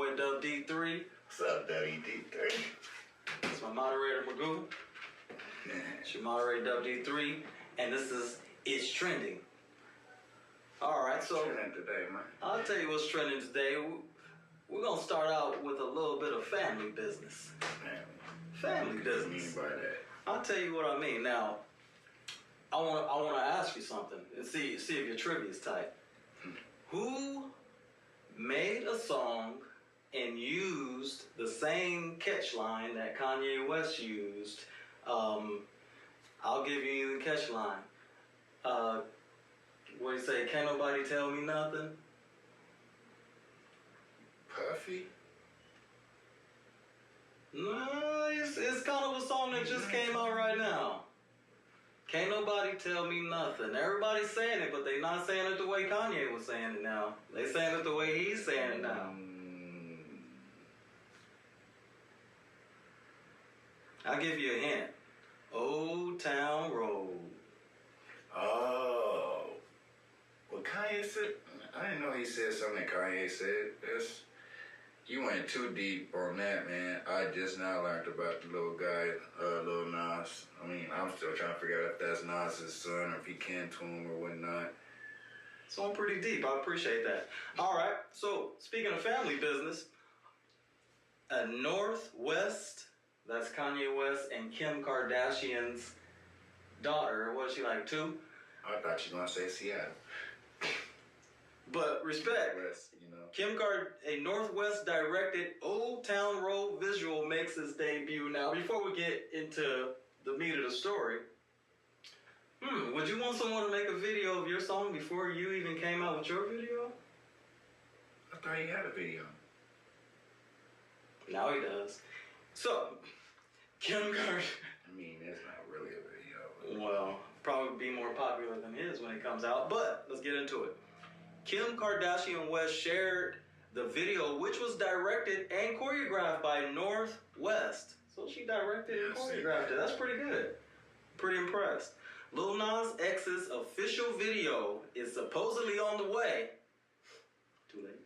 boy Dub D3. What's up, D3? That's my moderator, Magooo. It's your moderator, Dub D3. And this is It's Trending. Alright, so trending today, man. I'll tell you what's trending today. We're going to start out with a little bit of family business. Family business. What do you mean by that? I'll tell you what I mean. Now, I want to ask you something and see if your trivia is tight. Who made a song and used the same catch line that Kanye West used? I'll give you the catch line. What do you say? Can't nobody tell me nothing? Puffy? No, it's kind of a song that just came out right now. Can't nobody tell me nothing. Everybody's saying it, but they not saying it the way Kanye was saying it now. They saying it the way he's saying it now. I'll give you a hint. Old Town Road. Oh. Well, Kanye said, I didn't know he said something that Kanye said. You went too deep on that, man. I just now learned about the little guy, Lil Nas. I mean, I'm still trying to figure out if that's Nas's son or if he can to him or whatnot. So I'm pretty deep. I appreciate that. All right. So speaking of family business, a Northwest, that's Kanye West and Kim Kardashian's daughter. What is she, like 2? I thought you were going to say Seattle. But respect, West, you know. a Northwest directed Old Town Road visual makes its debut. Now, before we get into the meat of the story, would you want someone to make a video of your song before you even came out with your video? I thought he had a video. Now he does. So, Kim Kardashian. I mean, it's not really a video. Well, probably be more popular than his when it comes out, but let's get into it. Kim Kardashian West shared the video, which was directed and choreographed by Northwest. So she directed and choreographed it. That's pretty good. Pretty impressed. Lil Nas X's official video is supposedly on the way. Too late.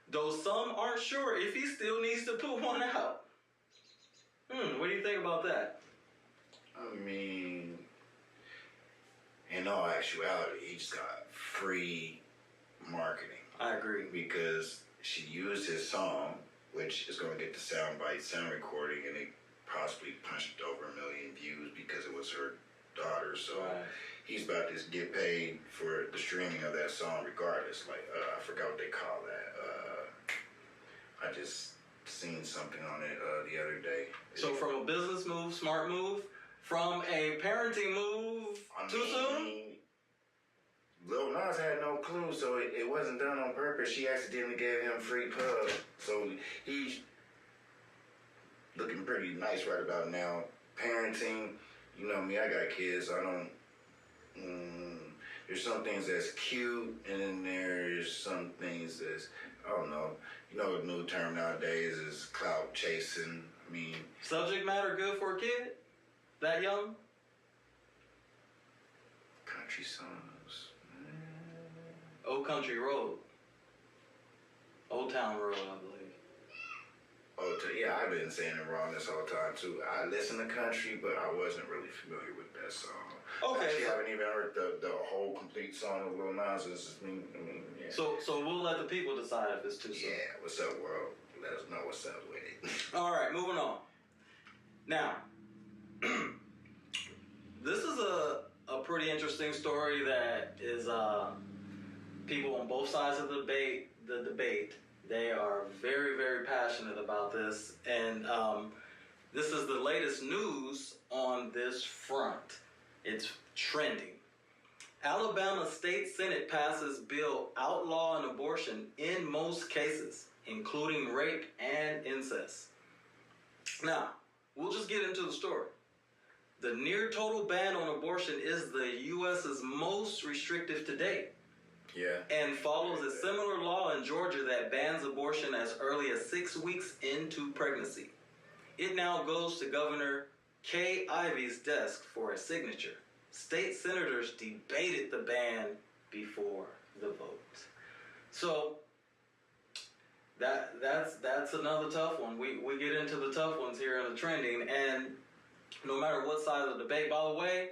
Though some aren't sure if he still needs to put one out. What do you think about that? I mean, in all actuality, he just got free marketing. I agree. Because she used his song, which is going to get the sound recording, and it possibly punched over 1 million views because it was her daughter. So he's about to get paid for the streaming of that song regardless. Like, I forgot what they call that. I just seen something on it the other day. So from a business move, smart move, from a parenting move, too soon? Lil Nas had no clue, so it wasn't done on purpose. She accidentally gave him free pub. So he's looking pretty nice right about now. Parenting, you know me, I got kids. I don't... there's some things that's cute, and then there's some things that's... I don't know. You know, the new term nowadays is clout chasing. I mean... Subject matter good for a kid? That young? Country songs. Old Country Road. Old Town Road, I believe. Yeah, I've been saying it wrong this whole time, too. I listen to country, but I wasn't really familiar with that song. Okay. I actually haven't even heard the whole complete song of Lil Nas. Yeah. So we'll let the people decide if it's too soon. Yeah, what's up, world? Let us know what's up with it. All right, moving on. Now, this is a pretty interesting story that is people on both sides of the debate. They are very, very passionate about this, and this is the latest news on this front. It's trending. Alabama State Senate passes bill outlawing abortion in most cases, including rape and incest. Now, we'll just get into the story. The near total ban on abortion is the U.S.'s most restrictive to date. Yeah. And follows a similar law in Georgia that bans abortion as early as 6 weeks into pregnancy. It now goes to Governor Kay Ivey's desk for a signature. State senators debated the ban before the vote. So That's another tough one. We get into the tough ones here in the trending, and no matter what side of the debate. By the way,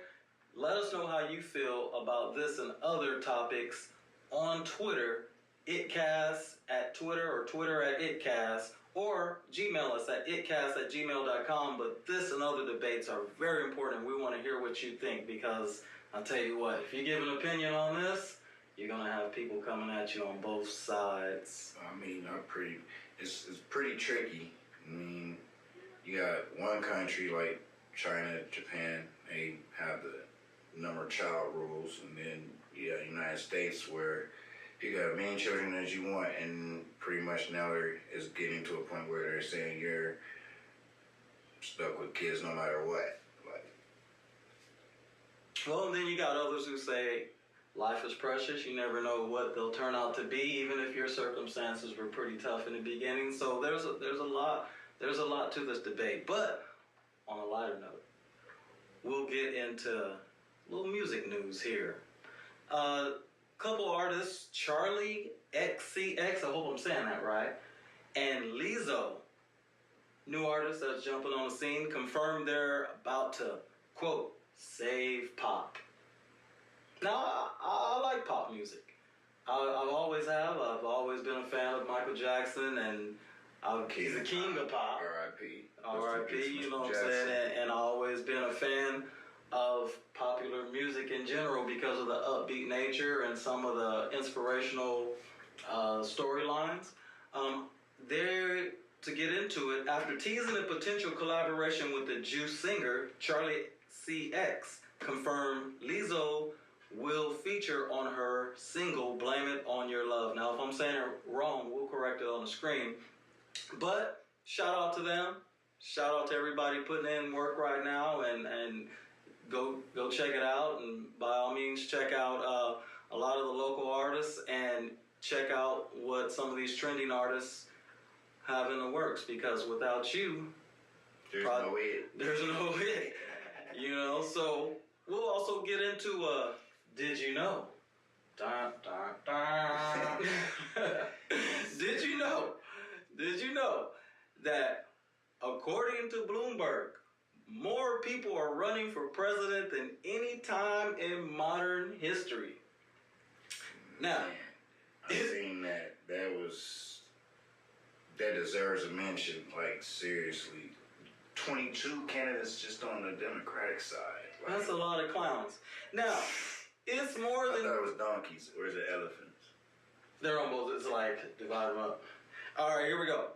let us know how you feel about this and other topics on Twitter, iiTTCast at Twitter or Twitter at iiTTCast, or Gmail us at iiTTCast@gmail.com. But this and other debates are very important. We want to hear what you think, because I'll tell you what, if you give an opinion on this, you're going to have people coming at you on both sides. I mean, it's pretty tricky. I mean, you got one country like China, Japan, they have the number of child rules, and then you got the United States where you got as many children as you want, and pretty much now it's getting to a point where they're saying you're stuck with kids no matter what. Well, then you got others who say life is precious. You never know what they'll turn out to be, even if your circumstances were pretty tough in the beginning. So there's a lot to this debate. But on a lighter note, we'll get into a little music news here. Couple artists, Charlie XCX, I hope I'm saying that right, and Lizzo, new artist that's jumping on the scene, confirmed they're about to, quote, save pop. Now, I like pop music. I've always have. I've always been a fan of Michael Jackson, and he's the king of pop. R.I.P. R.I.P., you know what I'm saying? And I've always been a fan of popular music in general because of the upbeat nature and some of the inspirational storylines. There, to get into it, after teasing a potential collaboration with the Juice singer, Charlie CX confirmed Lizzo will feature on her single Blame It On Your Love. Now, if I'm saying it wrong, we'll correct it on the screen. But shout out to them. Shout out to everybody putting in work right now, and go check it out. And by all means, check out a lot of the local artists, and check out what some of these trending artists have in the works, because without you, there's no it. There's no it. You know, so we'll also get into Did You Know? Dun, dun, dun. Did you know that according to Bloomberg, more people are running for president than any time in modern history? Now, I've seen that. That deserves a mention. Like, seriously, 22 candidates just on the Democratic side. Like, that's a lot of clowns. Now, it's more than... I thought it was donkeys, or is it elephants? They're almost, it's like, divide them up. All right, here we go.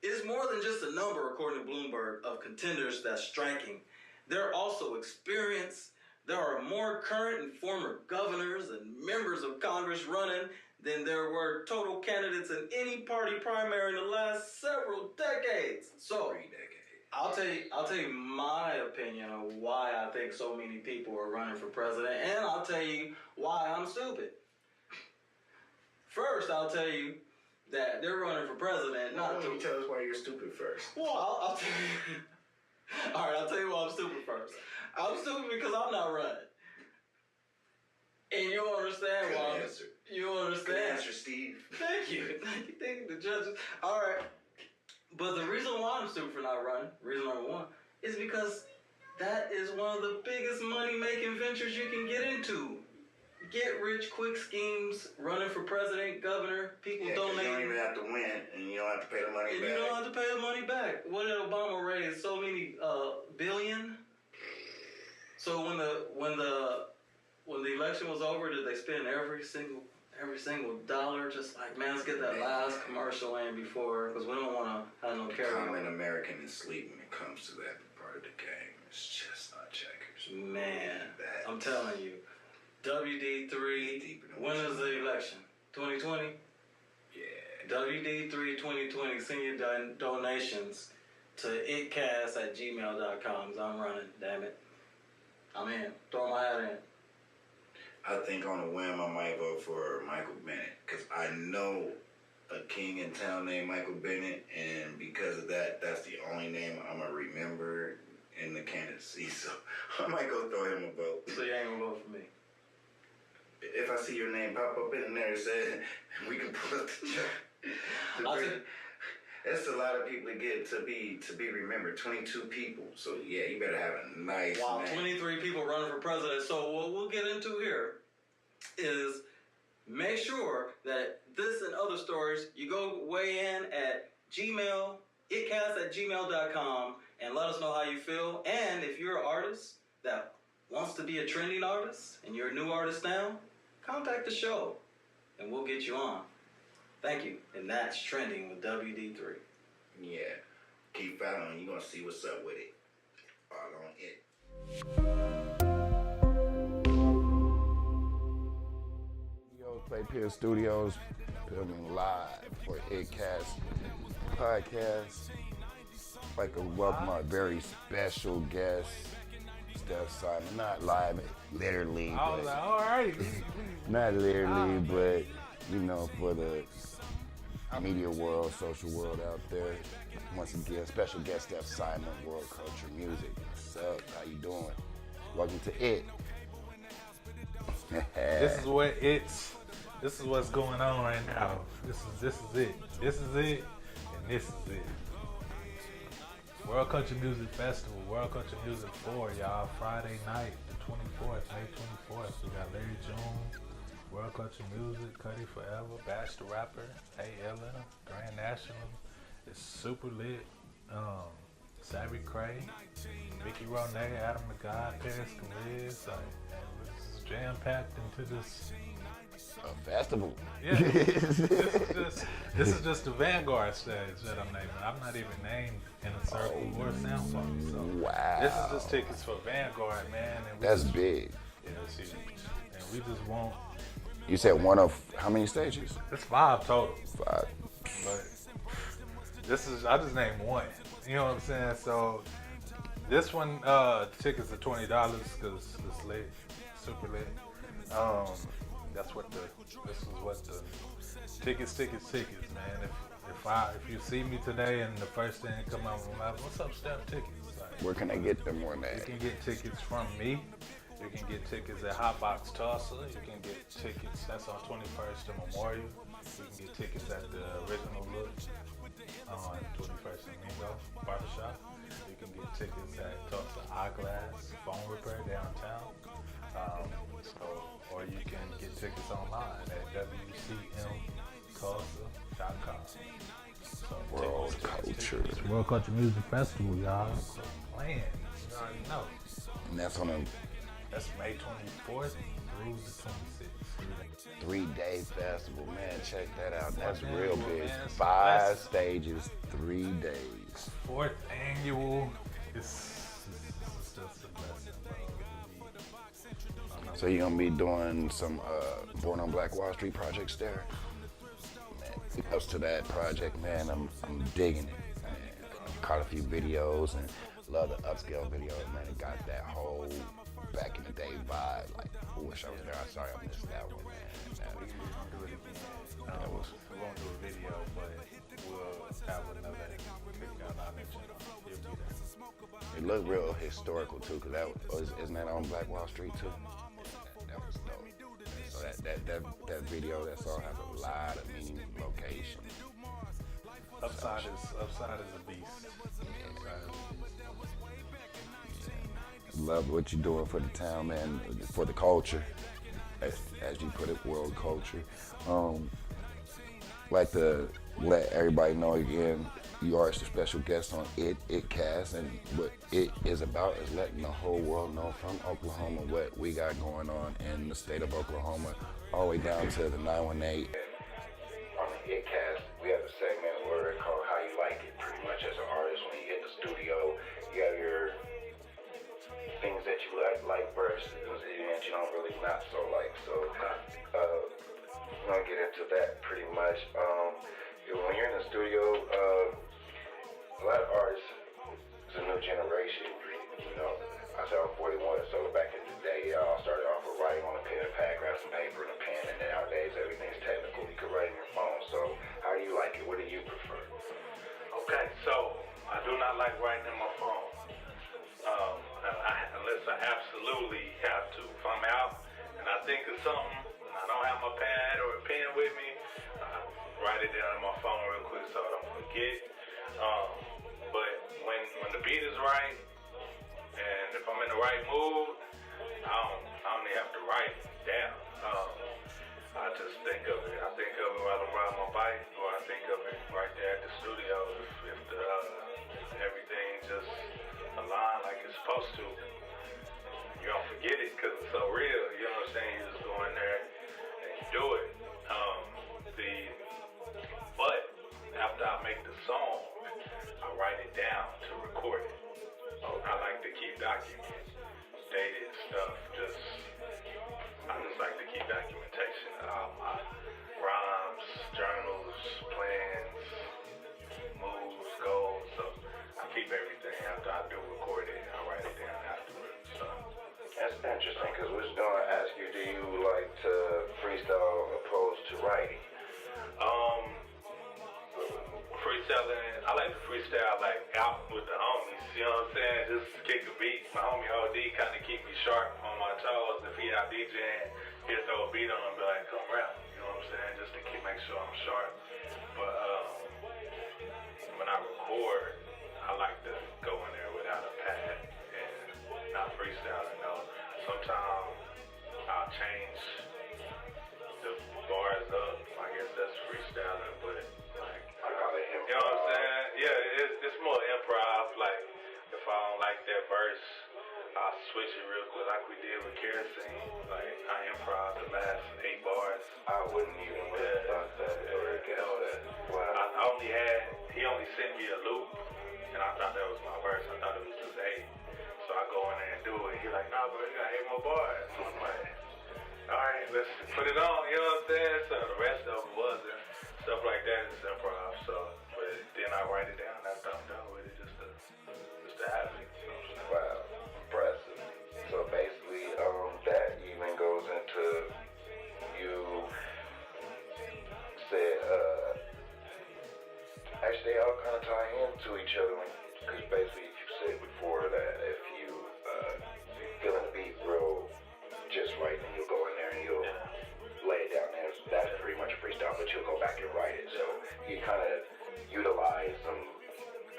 It's more than just a number, according to Bloomberg, of contenders that's striking. They're also experienced. There are more current and former governors and members of Congress running than there were total candidates in any party primary in the last several decades. So, 3 decades. I'll tell you my opinion of why I think so many people are running for president, and I'll tell you why I'm stupid. First, I'll tell you that they're running for president. Not to tell us why you're stupid first. Well, I'll tell you. All right, I'll tell you why I'm stupid first. I'm stupid because I'm not running, and you'll understand Good why. Answer. You'll understand. Good answer, Steve. Thank you. Thank you, the judges. All right. But the reason why I'm stupid for not running, reason number one, is because that is one of the biggest money-making ventures you can get into. Get-rich-quick schemes, running for president, governor, people donating. You don't even have to win, and you don't have to pay the money back. You don't have to pay the money back. What did Obama raise? So many billion? So when the election was over, did they spend every single dollar? Just like, man, let's get that last commercial in before, because we don't want to have no carry. Common American is sleep when it comes to that part of the game. It's just not checkers. Man, I'm telling you, WD3. When is the election? 2020. Yeah. WD3 2020. Send your donations to iiTTCast@gmail.com. 'Cause I'm running. Damn it, I'm in. Throw my hat in. I think on a whim I might vote for Michael Bennett, because I know a king in town named Michael Bennett, and because of that, that's the only name I'm going to remember in the candidacy, so I might go throw him a vote. So you ain't going to vote for me? If I see your name pop up in there, it says, we can pull up the chart. That's a lot of people to get to be remembered. 22 people. So yeah, you better have a nice. Wow, name. 23 people running for president. So what we'll get into here is make sure that this and other stories, you go weigh in at Gmail, iiTTCast@gmail.com, and let us know how you feel. And if you're an artist that wants to be a trending artist and you're a new artist now, contact the show and we'll get you on. Thank you. And that's Trending with WD3. Yeah. Keep following. You're going to see what's up with it. All on it. Playpen Studios, filming live for iiTTCast podcast. I'd like to welcome our very special guest, Steph Simon. Not live, literally. I was like, all right. Not literally, but you know, for the media world, social world out there. Once again, special guest Steph Simon, World Culture Music. What's up? How you doing? Welcome to it. This is what's going on right now. This is it. This is it, and this is it. World Country Music Festival, World Country Music 4, y'all. Friday night, the 24th, May 24th. We got Larry June, World Country Music, Cuddy Forever, Bash the Rapper, A.L.N., Grand National. It's super lit. Savvy Cray, Mickey Ronay, Adam McGod, Paris Kaliz. It's jam-packed into this. A festival. Yeah, this is just the Vanguard stage that I'm naming. I'm not even named in a circle or sound funk. So wow. This is just tickets for Vanguard, man. And That's big. Yeah, it's huge. And we just want. You said one of how many stages? It's 5 total. 5. But I just named one. You know what I'm saying? So this one, tickets are $20 because it's lit, super lit. This is what the tickets, man. If you see me today and the first thing that come out of my mouth, what's up, Steph? Tickets. Like, where can I get them more than? You can get tickets from me. You can get tickets at Hotbox Tulsa. You can get tickets, that's on 21st and Memorial. You can get tickets at the Original Look on 21st and Mingo Barbershop. You can get tickets at Tulsa Eyeglass Phone Repair downtown. Or you can get tickets online at WCMTulsa.com. So World Culture. It's World Culture Music Festival, y'all. So playing, you already know. And that's That's May 24th through the 26th. 3-day festival, man. Check that out. That's Fourth real annual, big. man. 5 stages, 3 days. 4th annual. It's just a blessing, bro. So you're gonna be doing some Born on Black Wall Street projects there? Man, ups to that project, man. I'm digging it. Man, caught a few videos and love the upscale videos, man. It got that whole back in the day vibe. Like, I wish I was there. I'm sorry I missed that one, man. We're gonna do it again. We won't do a video, but we'll have another cookout. I'll let you know. You'll be there. It looked real historical too, cause isn't that on Black Wall Street too? That was dope. So that video, that song has a lot of meaning, location. Upside is a beast. Love what you're doing for the town, man, for the culture, as you put it, world culture. Like to let everybody know again, you are a special guest on iiTTCast, and what it is about is letting the whole world know from Oklahoma what we got going on in the state of Oklahoma, all the way down to the 918. On the iiTTCast, we have a segment where it's called How You Like It. Pretty much as an artist, when you hit the studio, you have your things that you like versus that you don't really not so like. So we're gonna get into that pretty much. When you're in the studio, a lot of artists, it's a new generation. You know, I said I'm 41, so back in the day, y'all started off with writing on a pen and pad, grab some paper and a pen, and then nowadays everything's technical. You can write on your phone. So how do you like it? What do you prefer? Okay, so I do not like writing in my phone. Unless I absolutely have to. If I'm out and I think of something and I don't have my pad or a pen with me, I write write it down on my phone real quick so I don't forget. But when the beat is right, and if I'm in the right mood, I don't even have to write it down. I just think of it. I think of it while I'm riding my bike, or I think of it right there at the studio. If everything just align like it's supposed to, you don't forget it because it's so real. You know what I'm saying? You just go in there and you do it. But after I make the song, I write it down to record it. I like to keep documenting dated stuff. I just like to keep documentation of all my rhymes, journals, plans, moves, goals. So I keep everything after I do record it. I write it down afterwards. So That's interesting, because we was going to ask you, do you like to freestyle opposed to writing? Freestyling, I like to freestyle like out with the homies, you know what I'm saying? Just kick a beat. My homie OD kind of keep me sharp on my toes. If he out DJing, he'll throw a beat on and be like, come rap, you know what I'm saying? Just to make sure I'm sharp. But when I record, I like to go in there without a pad and not freestyling. No, sometimes I'll change the bars up. I guess that's freestyling, but like, you know what I'm saying? Yeah, it's more improv. Like, if I don't like that verse, I'll switch it real quick like we did with Kerosene. Like, I improv the last 8 bars. I wouldn't even have thought that or guess that. Wow. He only sent me a loop, and I thought that was my verse. I thought it was just 8. So I go in there and do it. He like, nah, bro, you got 8 more bars. So I'm like, all right, let's put it on, you know what I'm saying? So the rest of it wasn't. Stuff like that is improv, so, but then I write it down after I'm done with it, just to have it, you know what I'm saying? Wow, impressive. So basically, that even goes into, you said, actually they all kind of tie into each other, because basically you said before that if you feeling the beat real just right, then you'll go in there and you'll lay it down there. That's pretty much freestyle, but you'll go back and write it. So you kind of utilize some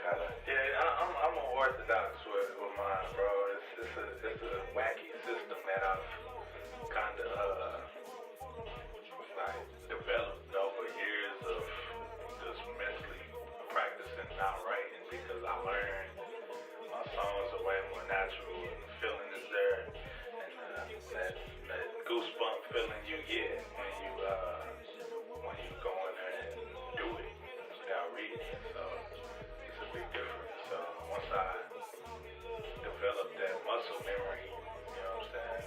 kind of. Yeah, I'm unorthodox with mine, bro. It's a wacky system that I've kind of like developed over years of just mentally practicing not writing, because I learned my songs are way more natural and the feeling is there. That goosebump feeling you get when you go in there and do it without reading. So it's a big difference. So once I developed that muscle memory, you know what I'm saying,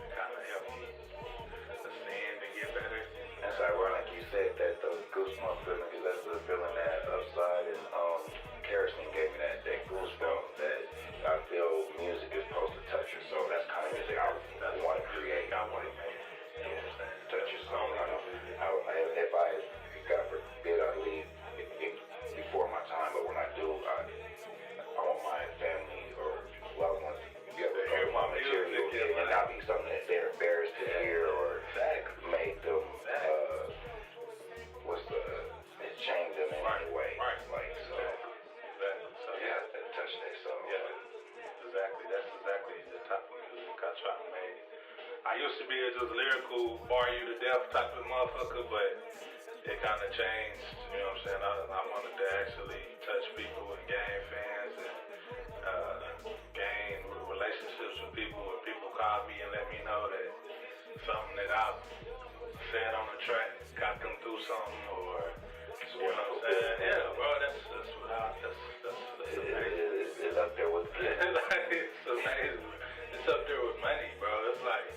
it kind of helped me ascend and get better. That's ironic you said that, the goosebump feeling, because that's the feeling that Upside and Kerosene gave me, that goosebump that I feel music is supposed to touch you. So that's kind of music I want to create. I want to make. You know what I'm saying? Touch your soul. If I, God forbid, I leave before my time, but when I do, I want my family or loved ones to be able to hear my material and not be something that they're embarrassed to hear or make them, change them in any way. Right. Like, so. So yeah, touch their soul. Yeah, exactly. That's exactly the type of music I try to make. I used to be a just lyrical, bar you to death type of motherfucker, but it kind of changed. You know what I'm saying? I wanted to actually touch people and gain fans and gain relationships with people. When people call me and let me know that something that I've said on the track got them through something, or you know what I'm saying? Yeah, bro, that's amazing. It's up there with it's amazing. It's up there with money, bro. It's like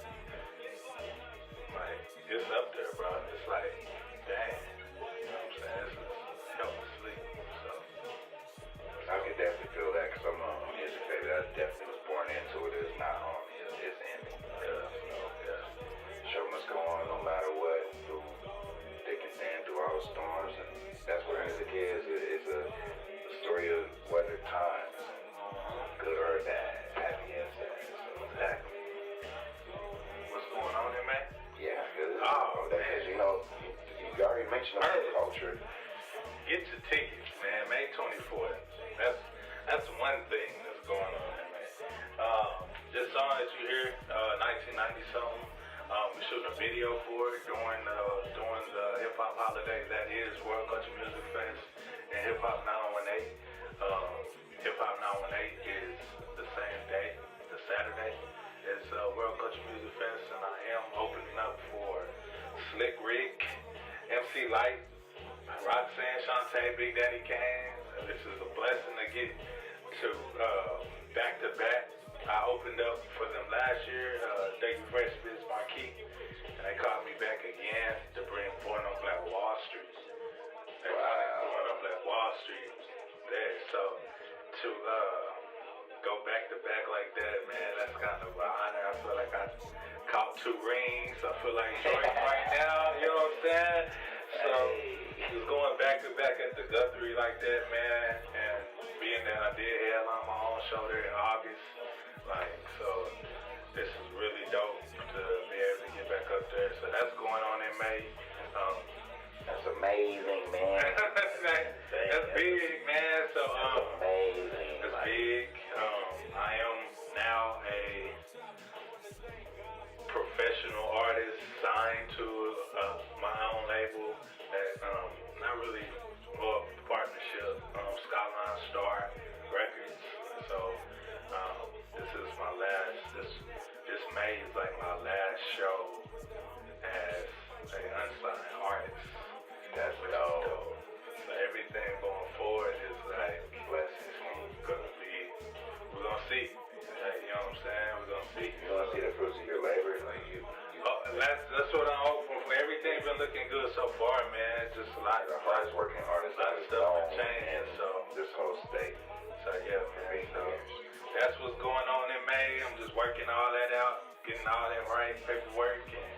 it's up there, bro. It's like, dang. You know what I'm saying? It's help me sleep. So I can definitely feel that, because I'm a music baby. I definitely was born into it. It's not on me. It's in me. Show must go on no matter what. Through thick and thin, through all the storms, and that's what music is. It's a story of weather times, good or bad, happy and sad. Exactly. what's going on here, man? Yeah, because man. you know, you already mentioned extension of the culture. Get your tickets, man. May 24th. That's one thing that's going on, man. This song that you hear, 1990 something. We're shooting a video for it during the hip hop holiday. That is World Country Music Fest and Hip Hop 918. Hip Hop 918 is the same day, the Saturday. It's World Country Music Fest, and I am opening up for Slick Rick, MC Light, Roxanne, Shantae, Big Daddy Kane. This is a blessing to get to back to back. I opened up for them last year, Thank You Fresh Biz Marquee, and they called me back again to bring Born on Black Wall Street. Born on Black Wall Street there. So to go back to back like that, man, that's kind of an honor. I feel like I caught 2 rings. I feel like Jordan right now, you know what I'm saying? So just going back to back at the Guthrie like that, man, and being that I did headline my own show there in August, like, so this is really dope to be able to get back up there. So that's going on in May. That's amazing, man. that's big, man. So amazing. That's big. I am now a professional artist signed to my own label that not really partnership, Skyline Star Records. So this is my last. This May is like my last show as an unsigned artist. That's dope. So everything going forward is like blessings. We're gonna see. Like, you know what I'm saying? We're gonna see. You want to see the fruits of your labor? Like you that's what I'm hoping for. Everything's been looking good so far, man. Just a lot the hardest working artist. A lot of stuff been changing. So this whole state. So yeah, man. So that's what's going on in May. I'm just working all that out, getting all that right paperwork and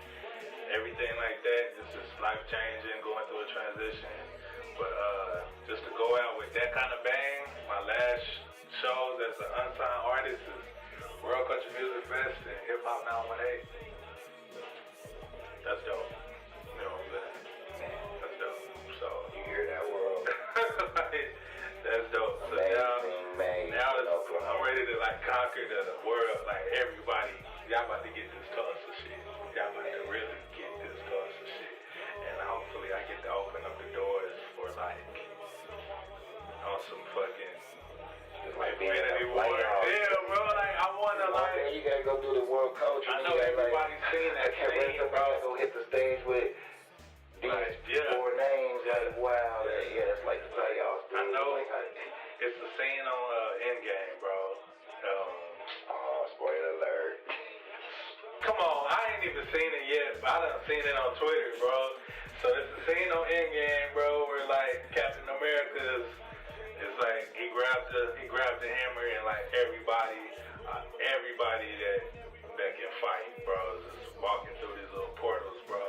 everything like that. It's just life changing, going through a transition. But just to go out with that kind of bang, my last shows as an unsigned artist is World Country Music Fest and Hip Hop 918. That's dope. You know what I'm saying? That's dope. So you hear that, world? That's dope. So now I'm ready to like conquer the world. Like everybody, y'all about to get this Tulsa shit. Y'all about to really get this Tulsa shit. And hopefully I get to open up the doors for like on some fucking like being Infinity War. Yeah, bro. Like I wanna like. You gotta go do the world culture. I know everybody's seen that. I can't wait to go hit the stage with these 4 names. Like wow, that's like the playoffs. I know. It's the scene on Endgame, bro. Spoiler alert. Come on, I ain't even seen it yet, but I done seen it on Twitter, bro. So it's the scene on Endgame, bro, where like Captain America is like he grabbed the hammer and like everybody that can fight, bro, is just walking through these little portals, bro.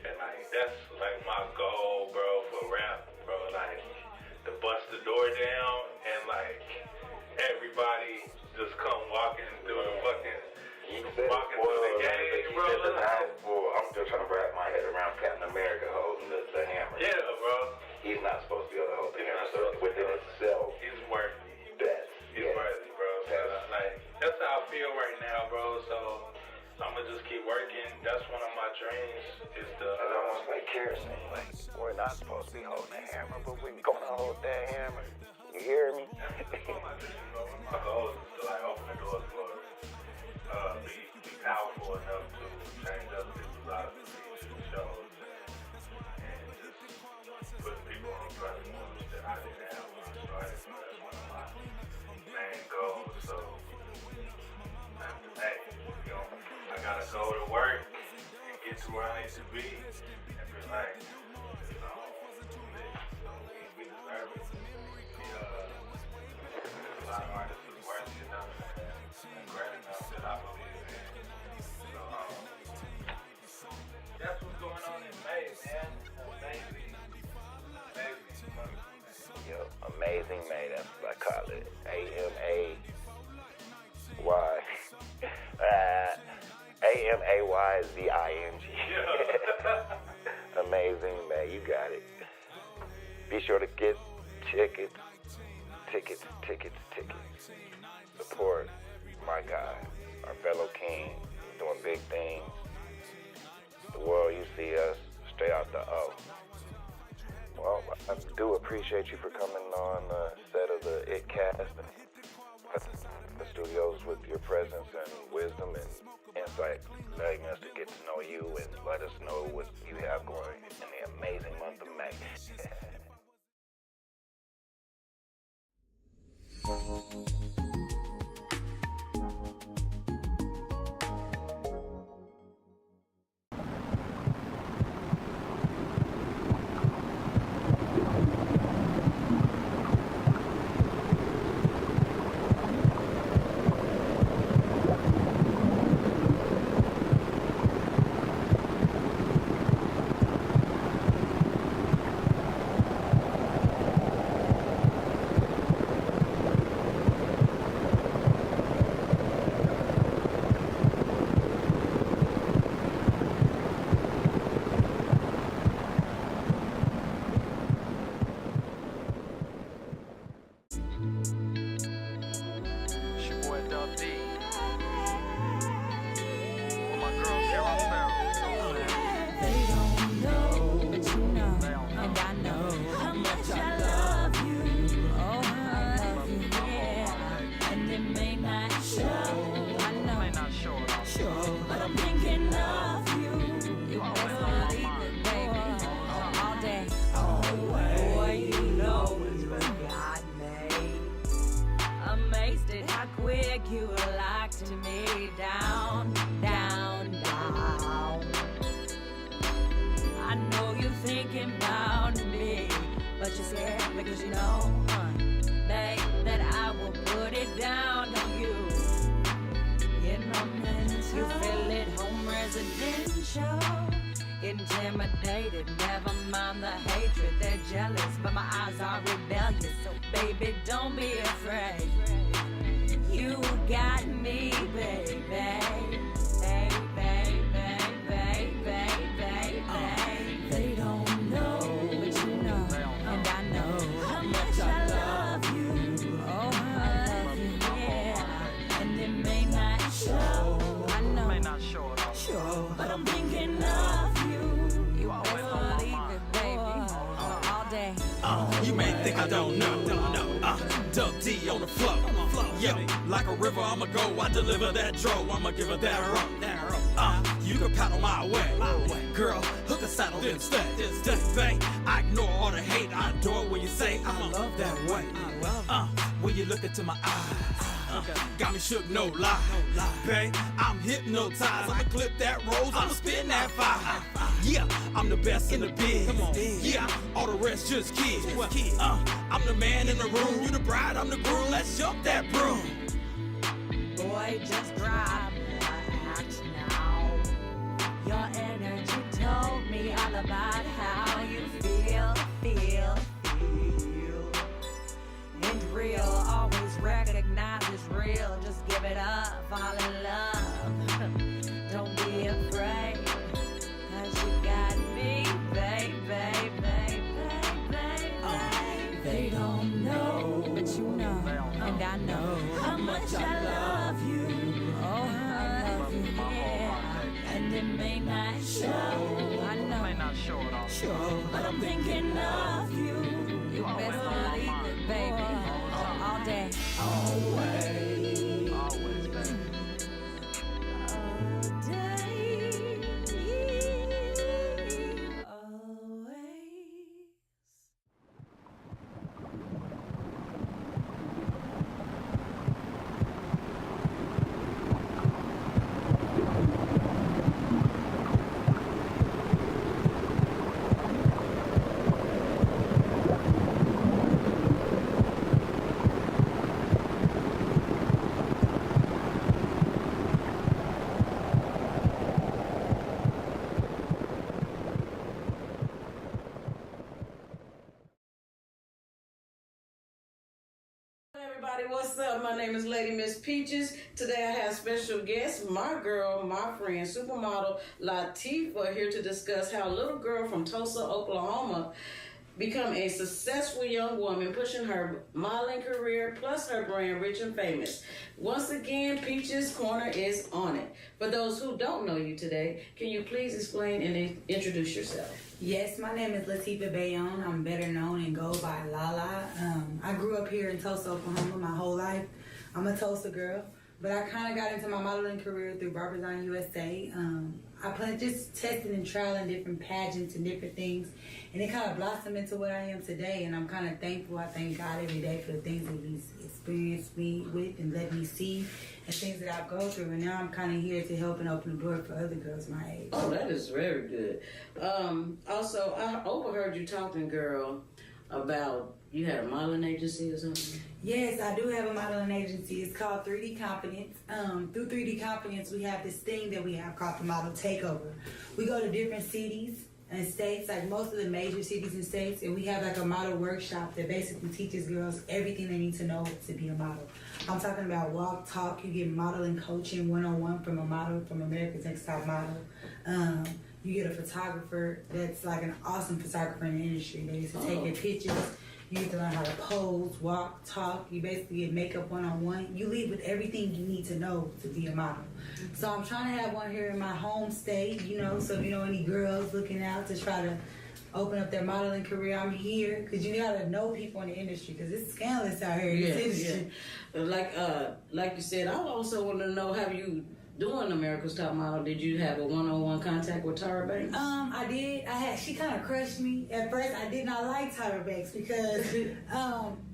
And like that's like my goal, bro, for rap, bro. Like to bust the door down and like everybody just come walking through the fucking. Walking through the game, bro. I'm still trying to wrap my head around Captain America holding the hammer. Yeah, bro. He's not supposed to be able to hold the hammer. So within itself, he's worthy. He's worthy, bro. So, like that's how I feel right now, bro. So I'ma just keep working. That's one of my dreams. Is to. It's almost like kerosene. Like we're not supposed to be holding the hammer, but we're gonna hold that hammer. You hear me? My goal is to like open the doors for. Be powerful enough to change up people's lives and shows and just put people on platforms that I didn't have when I started. So that's one of my main goals. So, hey, you know, I gotta go to work and get to where I need to be and be like, you know, we deserve it. A lot of artists is worthy enough and great enough that I believe in. So, that's what's going on in May, man. Amazing. Yo, amazing May, that's what I call it. AMAY. AMAYZING. Yeah. Amazing May. you got it. Be sure to get tickets. Support my guy, our fellow king, doing big things. The world you see us, straight out the O. Well, I do appreciate you for coming on the set of the iiTTCast and the studios with your presence and wisdom and insight, letting us to get to know you and let us know what you have going in the amazing month of May. Intimidated, never mind the hatred, they're jealous, but my eyes are rebellious, so baby, don't be afraid. You got me, baby. They don't know, but you know, and I know how much I love you. Oh, I love you, yeah. And it may not show, I know, may not show at all, sure, but I'm thinking of you. You always believe it, baby, all day. You may think I don't know. Dub D on the flow. Yo, like a river, I'ma go. I deliver that dro. I'ma give her that rope. You can paddle my way. Girl, hook a saddle, then stay. Bang. I ignore all the hate. I adore when you say I love that way. When you look into my eyes. Got me shook, no lie. Babe, I'm hypnotized. I'ma clip that rose, I'ma spin that fire. Yeah, I'm the best in the biz. Come on. Yeah, all the rest just kids. I'm the man in the room. You the bride, I'm the groom. Let's jump that broom. Boy, just drop that now. Your energy told me all about how you feel. And real, always recognize it's real. Just give it up, fall in love. Don't be afraid, 'cause you got me, baby. They don't know, but you know, and I know how much I love you. Oh, I love you, yeah. And it may not show, I know, may not show at all, sure, but I'm thinking of you. You best believe it, baby, all day, always. everybody, what's up? My name is Lady Miss Peaches. Today I have special guest, my girl, my friend, supermodel Latifah, here to discuss how a little girl from Tulsa, Oklahoma become a successful young woman, pushing her modeling career plus her brand Rich and Famous. Once again, Peaches Corner is on it. For those who don't know you today, can you please explain and introduce yourself? Yes, my name is Latifah Bayonne. I'm better known and go by Lala. I grew up here in Tulsa, Oklahoma my whole life. I'm a Tulsa girl, but I kind of got into my modeling career through Barberzon USA. I played just testing and trialing different pageants and different things, and it kind of blossomed into what I am today, and I'm kind of thankful. I thank God every day for the things that He's experienced me with and let me see, and things that I've gone through, and now I'm kind of here to help and open the door for other girls my age. Oh, that is very good. Also, I overheard you talking, girl, about you had a modeling agency or something? Yes, I do have a modeling agency. It's called 3D Confidence. Through 3D Confidence, we have this thing that we have called the Model Takeover. We go to different cities and states, like most of the major cities and states, and we have like a model workshop that basically teaches girls everything they need to know to be a model. I'm talking about walk, talk. You get modeling coaching 101 from a model, from America's Next Top Model. You get a photographer that's like an awesome photographer in the industry. They used to take your pictures. You get to learn how to pose, walk, talk. You basically get makeup 101. You leave with everything you need to know to be a model. So I'm trying to have one here in my home state, you know, so if you know any girls looking out to try to open up their modeling career, I'm here. Because you got to know people in the industry, because it's scandalous out here in this industry. Yeah. Like you said, I also want to know, have you doing America's Top Model, did you have a one-on-one contact with Tyra Banks? I did. She kind of crushed me. At first, I did not like Tyra Banks because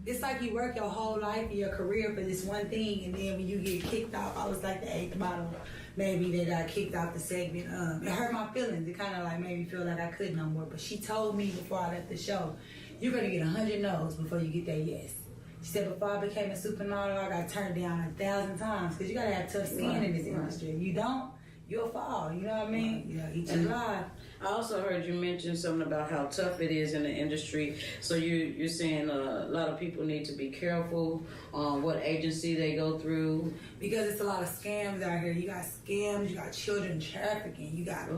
it's like you work your whole life and your career for this one thing, and then when you get kicked off, I was like the 8th model. Maybe they got kicked off the segment. It hurt my feelings. It kind of like made me feel like I couldn't no more. But she told me before I left the show, you're going to get 100 no's before you get that yes. She said, before I became a supermodel, I got turned down 1,000 times because you got to have tough skin in this industry. If you don't, you'll fall. You know what I mean? You know, eat your life. I also heard you mention something about how tough it is in the industry. So you're saying a lot of people need to be careful on what agency they go through. Because it's a lot of scams out here. You got scams, you got children trafficking, you got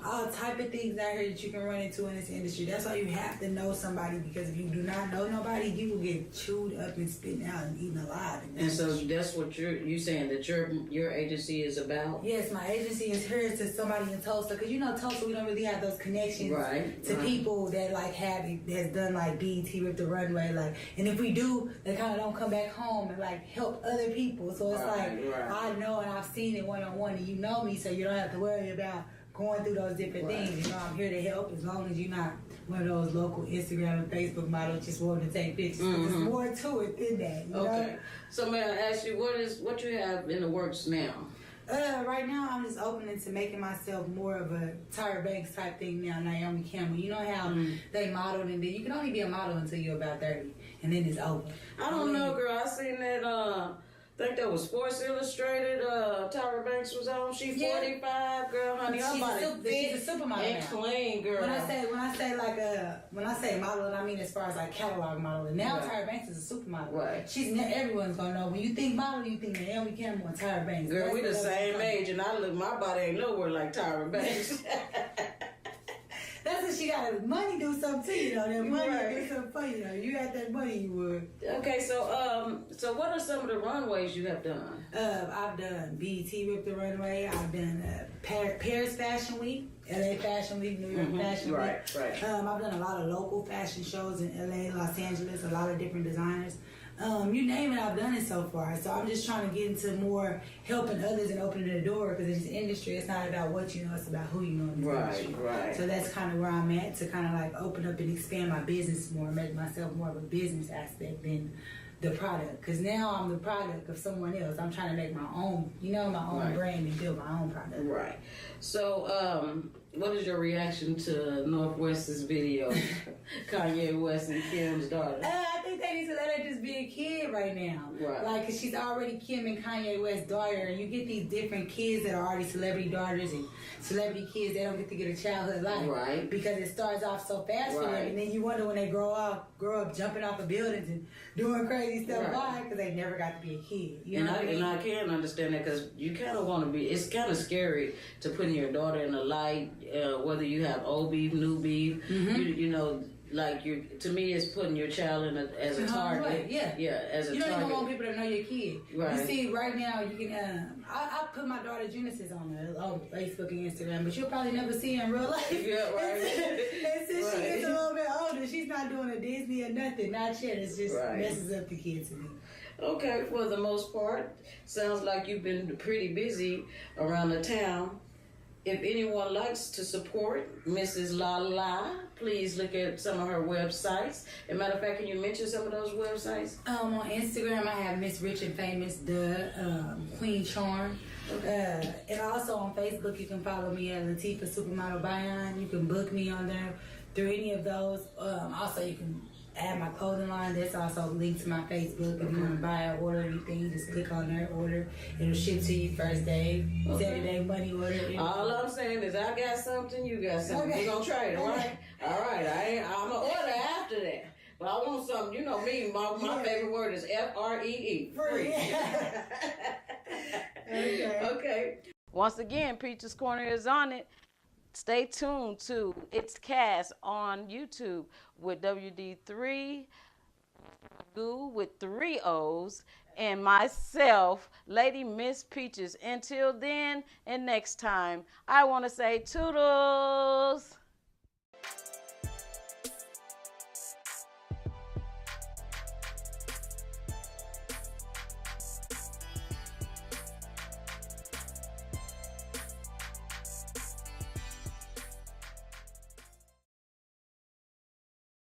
all type of things out here that you can run into in this industry. That's why you have to know somebody, because if you do not know nobody, you will get chewed up and spit out and eaten alive. And so that's what you're saying that your agency is about? Yes, my agency is here to somebody in Tulsa, because you know Tulsa, we don't really have those connections to people that like that's done like BET Rip the Runway, like, and if we do, they kind of don't come back home and like help other people. So it's I know and I've seen it one-on-one, and you know me, so you don't have to worry about going through those different things. You know, I'm here to help as long as you're not one of those local Instagram and Facebook models just wanting to take pictures. There's more to it than that. You know? So may I ask you, what you have in the works now? Right now, I'm just opening to making myself more of a Tyra Banks type thing now, Naomi Campbell. You know how they modeled, and then you can only be a model until you're about 30, and then it's over. I don't know, girl. I seen that, I think that was Sports Illustrated. Tyra Banks was on. She's 45, girl, honey. She's a supermodel and now. Clean, girl. When I say modeling, I mean as far as like catalog modeling. Now Tyra Banks is a supermodel. Right. Everyone's gonna know. When you think model, you think Naomi Campbell and Tyra Banks. Girl, we the same age, and my body ain't nowhere like Tyra Banks. That's if she got money do something to you, though. That money do something for you, though. You had that money, you would. Okay, so what are some of the runways you have done? I've done BET Rip the Runway. I've done Paris Fashion Week, LA Fashion Week, New York Fashion Week. Right. I've done a lot of local fashion shows in LA, Los Angeles, a lot of different designers. You name it, I've done it so far. So I'm just trying to get into more helping others and opening the door, because in this industry, it's not about what you know, it's about who you know in this industry. Right. So that's kind of where I'm at, to kind of like open up and expand my business more, make myself more of a business aspect than the product. Because now I'm the product of someone else. I'm trying to make my own, my own brand and build my own product. Right. So, what is your reaction to Northwest's video, Kanye West and Kim's daughter? I think they need to let her just be a kid right now. Right. Like, cause she's already Kim and Kanye West's daughter, and you get these different kids that are already celebrity daughters and celebrity kids. They don't get to get a childhood life, Right. Because it starts off so fast for them, Right. and then you wonder when they grow up jumping off of buildings and doing crazy stuff. Right. Why? Because they never got to be a kid. You And know what I mean? I can understand that because you kind of want to be. It's kind of scary to putting your daughter in the light, whether you have old beef, new beef. You know, like you. To me, it's putting your child in as a target. Right, yeah. As a You don't target. even want people to know your kid. Right. You see, right now, you can. I put my daughter Genesis on Facebook and Instagram, but you'll probably never see her in real life. Yeah, right. And since she Right. gets a little bit older, she's not doing a Disney or nothing. Not yet. It's just Right. messes up the kids to me. Okay, for the most part, sounds like you've been pretty busy around the town. If anyone likes to support Mrs. Lala, please look at some of her websites. As a matter of fact, can you mention some of those websites? On Instagram, I have Miss Rich and Famous, Queen Charm. And also on Facebook, you can follow me at Latifah Supermodel Bayan. You can book me on there through any of those. Also, you can add my clothing line. That's also linked to my Facebook. If you want to buy or order anything, just click on there, order. It'll ship to you first day, Saturday, money order. All I'm saying is I got something, you got something. Okay. We're going to trade it, right? All right, I'm going to order after that. But I want something, you know me, my favorite word is Free. Free. Okay. Once again, Preacher's Corner is on it. Stay tuned to iiTTCast on YouTube with WD3, Magooo with 3 O's, and myself, Lady Miss Peaches. Until then and next time, I want to say toodles.